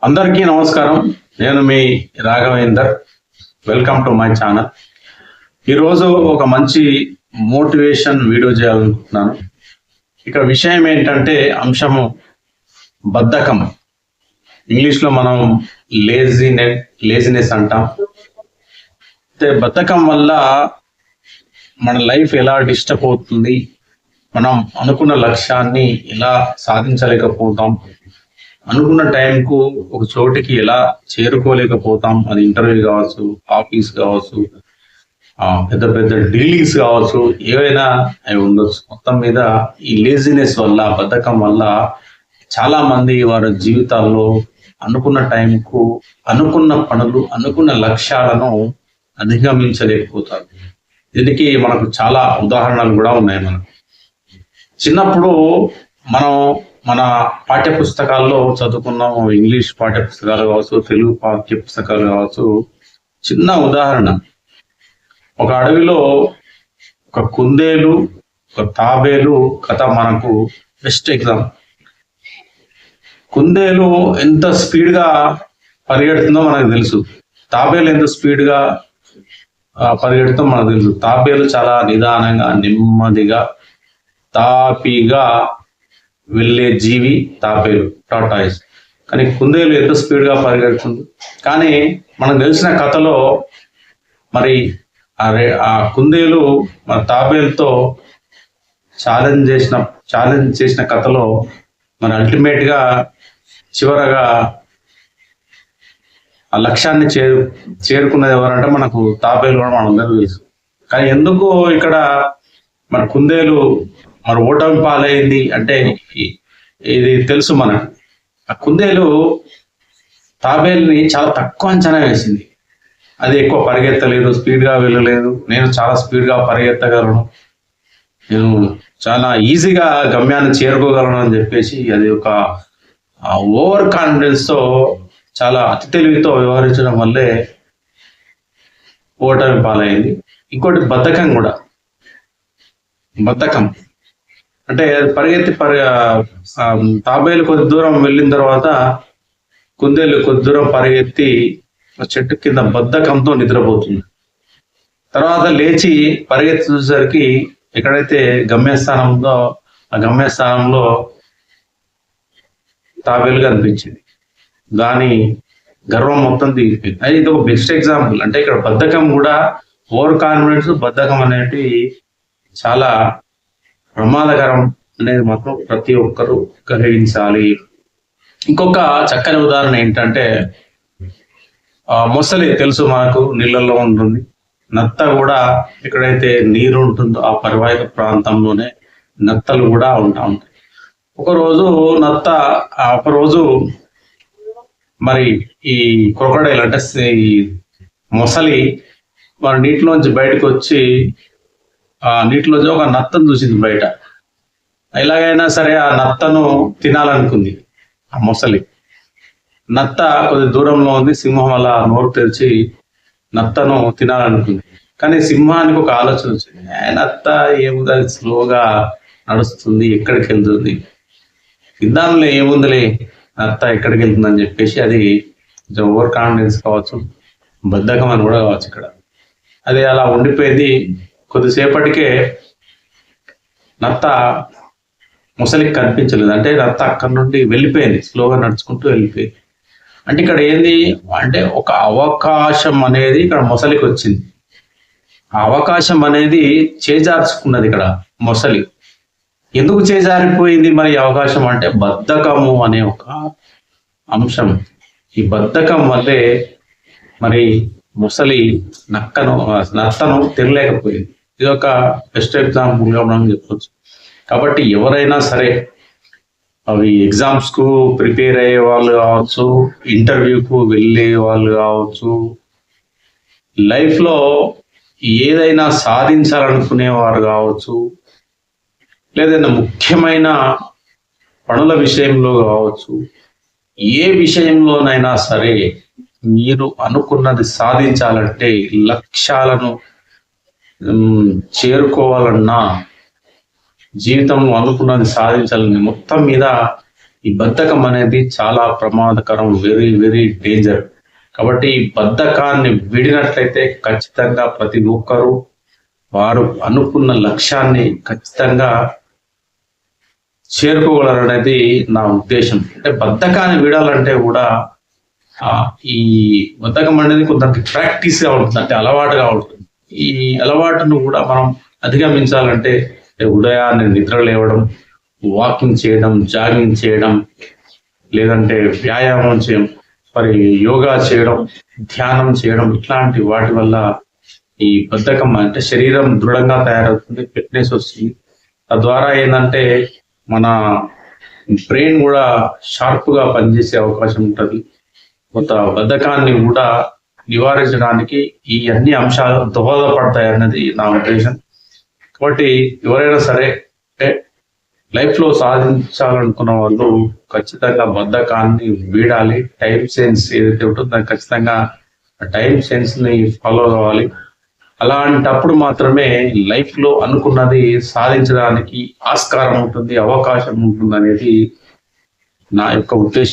అందరికీ నమస్కారం. నేను మీ Raghavender. Welcome to my channel. ఈరోజు ఒక మంచి మోటివేషన్ వీడియో చేయాలనుకుంటున్నాను. ఇక విషయం ఏంటంటే అంశము బద్ధకం. ఇంగ్లీష్లో మనం లేజినెస్ అంటాం. అయితే బద్ధకం వల్ల మన లైఫ్ ఎలా డిస్టర్బ్ అవుతుంది, మనం అనుకున్న లక్ష్యాన్ని ఎలా సాధించలేకపోతాం, అనుకున్న టైంకు ఒక చోటికి ఎలా చేరుకోలేకపోతాం. అది ఇంటర్వ్యూ కావచ్చు, ఆఫీస్ కావచ్చు, పెద్ద పెద్ద డీలింగ్స్ కావచ్చు, ఏవైనా అవి ఉండొచ్చు. మొత్తం మీద ఈ లేజినెస్ వల్ల, బద్ధకం వల్ల చాలా మంది వారి జీవితాల్లో అనుకున్న టైంకు అనుకున్న పనులు, అనుకున్న లక్ష్యాలను అధిగమించలేకపోతారు. దీనికి మనకు చాలా ఉదాహరణలు కూడా ఉన్నాయి. మనకు చిన్నప్పుడు మనం మన పాఠ్య పుస్తకాల్లో చదువుకున్నాము. ఇంగ్లీష్ పాఠ్య పుస్తకాలు కావచ్చు, తెలుగు పాఠ్య పుస్తకాలు కావచ్చు. చిన్న ఉదాహరణ, ఒక అడవిలో ఒక కుందేలు, ఒక తాబేలు కథ మనకు బెస్ట్ ఎగ్జాంపుల్. కుందేలు ఎంత స్పీడ్గా పరిగెడుతుందో మనకు తెలుసు, తాబేలు ఎంత స్పీడ్గా పరిగెడుతుందో మనకు తెలుసు. తాబేలు చాలా నిదానంగా, నెమ్మదిగా, తాపీగా వెళ్ళే జీవి తాబేలు, టాటాయిస్. కానీ కుందేలు ఎంత స్పీడ్గా పరిగెడుతుంది. కానీ మనకు తెలిసిన కథలో మరి ఆ కుందేలు మన తాబేలుతో ఛాలెంజ్ చేసిన కథలో మరి అల్టిమేట్గా చివరగా ఆ లక్ష్యాన్ని చేరుకున్నది ఎవరంటే మనకు తాబేలు కూడా మనందరూ తెలుసు. కానీ ఎందుకు ఇక్కడ మన కుందేలు మరి ఓటమి పాలైంది అంటే ఇది తెలుసు మనకు. ఆ కుందేలు తాబేలుని చాలా తక్కువ అంచనా వేసింది. అది ఎక్కువ పరిగెత్తలేదు, స్పీడ్గా వెళ్ళలేదు. నేను చాలా స్పీడ్గా పరిగెత్తగలను, నేను చాలా ఈజీగా గమ్యాన్ని చేరుకోగలను అని చెప్పేసి అది ఒక ఓవర్ కాన్ఫిడెన్స్తో, చాలా అతి తెలివితో వ్యవహరించడం వల్లే ఓటమి పాలైంది. ఇంకోటి బద్ధకం కూడా. బద్ధకం అంటే తాబేలు కొద్ది దూరం వెళ్ళిన తర్వాత కుందేలు కొద్ది దూరం పరిగెత్తి చెట్టు కింద బద్ధకంతో నిద్రపోతుంది. తర్వాత లేచి పరిగెత్తి చూసేసరికి ఎక్కడైతే గమ్యస్థానం ఉందో ఆ గమ్యస్థానంలో తాబేలు కనిపించింది. దాని గర్వం మొత్తం తీరిపోయింది. అది ఇది ఒక బెస్ట్ ఎగ్జాంపుల్. అంటే ఇక్కడ బద్ధకం కూడా, ఓవర్ కాన్ఫిడెన్స్, బద్ధకం అనేవి చాలా ప్రమాదకరం అనేది మాత్రం ప్రతి ఒక్కరూ గ్రహించాలి. ఇంకొక చక్కని ఉదాహరణ ఏంటంటే మొసలి తెలుసు మనకు, నీళ్ళల్లో ఉంటుంది. నత్త కూడా ఎక్కడైతే నీరు ఉంటుందో ఆ పరివాహిక ప్రాంతంలోనే నత్తలు కూడా ఉంటాయి. ఒకరోజు మరి ఈ క్రొకడైల్ అంటే ఈ మొసలి మరి నీటిలోంచి బయటకు వచ్చి నీటిలోంచి ఒక నత్తను చూసింది బయట. ఎలాగైనా సరే ఆ నత్తను తినాలనుకుంది ఆ మొసలి. నత్త కొద్ది దూరంలో ఉంది. సింహం అలా నోరు తెరిచి నత్తను తినాలనుకుంది. కానీ సింహానికి ఒక ఆలోచన వచ్చింది, నత్త ఏముంది, స్లోగా నడుస్తుంది, ఎక్కడికి వెళ్తుంది, తిందాంలో ఏముందిలే, నత్త ఎక్కడికి వెళ్తుంది అని చెప్పేసి అది కొంచెం ఓవర్ కాన్ఫిడెన్స్ కావచ్చు, బద్ధకం అని కూడా కావచ్చు. ఇక్కడ అది అలా ఉండిపోయింది. కొద్దిసేపటికే నత్త మొసలికి కనిపించలేదు. అంటే నత్త అక్కడి నుండి వెళ్ళిపోయింది, స్లోగా నడుచుకుంటూ వెళ్ళిపోయింది. అంటే ఇక్కడ ఏంది అంటే ఒక అవకాశం అనేది ఇక్కడ మొసలికి వచ్చింది. ఆ అవకాశం అనేది చేజార్చుకున్నది ఇక్కడ మొసలి. ఎందుకు చేజారిపోయింది మరి అవకాశం అంటే బద్ధకము అనే ఒక అంశం. ఈ బద్ధకం వల్లే మరి మొసలి నత్తను తినలేకపోయింది. ఇది ఒక బెస్ట్ ఎగ్జాంపుల్గా మనం చెప్పవచ్చు. కాబట్టి ఎవరైనా సరే, అవి ఎగ్జామ్స్కు ప్రిపేర్ అయ్యే వాళ్ళు కావచ్చు, ఇంటర్వ్యూకు వెళ్ళే వాళ్ళు కావచ్చు, లైఫ్లో ఏదైనా సాధించాలనుకునేవారు కావచ్చు, లేదైనా ముఖ్యమైన పనుల విషయంలో కావచ్చు, ఏ విషయంలోనైనా సరే మీరు అనుకున్నది సాధించాలంటే, లక్ష్యాలను చేరుకోవాలన్నా, జీవితంలో అనుకున్నది సాధించాలని మొత్తం మీద ఈ బద్ధకం అనేది చాలా ప్రమాదకరం, వెరీ వెరీ డేంజర్. కాబట్టి ఈ బద్ధకాన్ని విడినట్లయితే ఖచ్చితంగా ప్రతి ఒక్కరూ వారు అనుకున్న లక్ష్యాన్ని ఖచ్చితంగా చేరుకోగలరనేది నా ఉద్దేశం. అంటే బద్ధకాన్ని వీడాలంటే కూడా ఈ బద్ధకం అనేది కొందరికి ప్రాక్టీస్గా ఉంటుంది, అంటే అలవాటుగా ఉంటుంది. ఈ అలవాటును కూడా మనం అధిగమించాలంటే ఉదయాన్నే నిద్ర లేవడం, వాకింగ్ చేయడం, జాగింగ్ చేయడం, లేదంటే వ్యాయామం చేయడం, మరి యోగా చేయడం, ధ్యానం చేయడం, ఇట్లాంటి వాటి వల్ల ఈ బద్ధకం అంటే శరీరం దృఢంగా తయారవుతుంది, ఫిట్నెస్ వస్తుంది. తద్వారా ఏంటంటే మన బ్రెయిన్ కూడా షార్ప్గా పనిచేసే అవకాశం ఉంటుంది. కొంత బద్ధకాన్ని కూడా నివారించడానికి ఈ అన్ని అంశాలు దోహదపడతాయి అన్నది నా ఉద్దేశం. కాబట్టి ఎవరైనా సరే లైఫ్లో సాధించాలనుకున్న వాళ్ళు ఖచ్చితంగా బద్ధకాన్ని వీడాలి. టైం సెన్స్ ఏదైతే ఉంటుందో దాన్ని ఖచ్చితంగా టైం సెన్స్ని ఫాలో అవ్వాలి. అలాంటప్పుడు మాత్రమే లైఫ్లో అనుకున్నది సాధించడానికి ఆస్కారం ఉంటుంది, అవకాశం ఉంటుంది అనేది నా యొక్క ఉద్దేశం.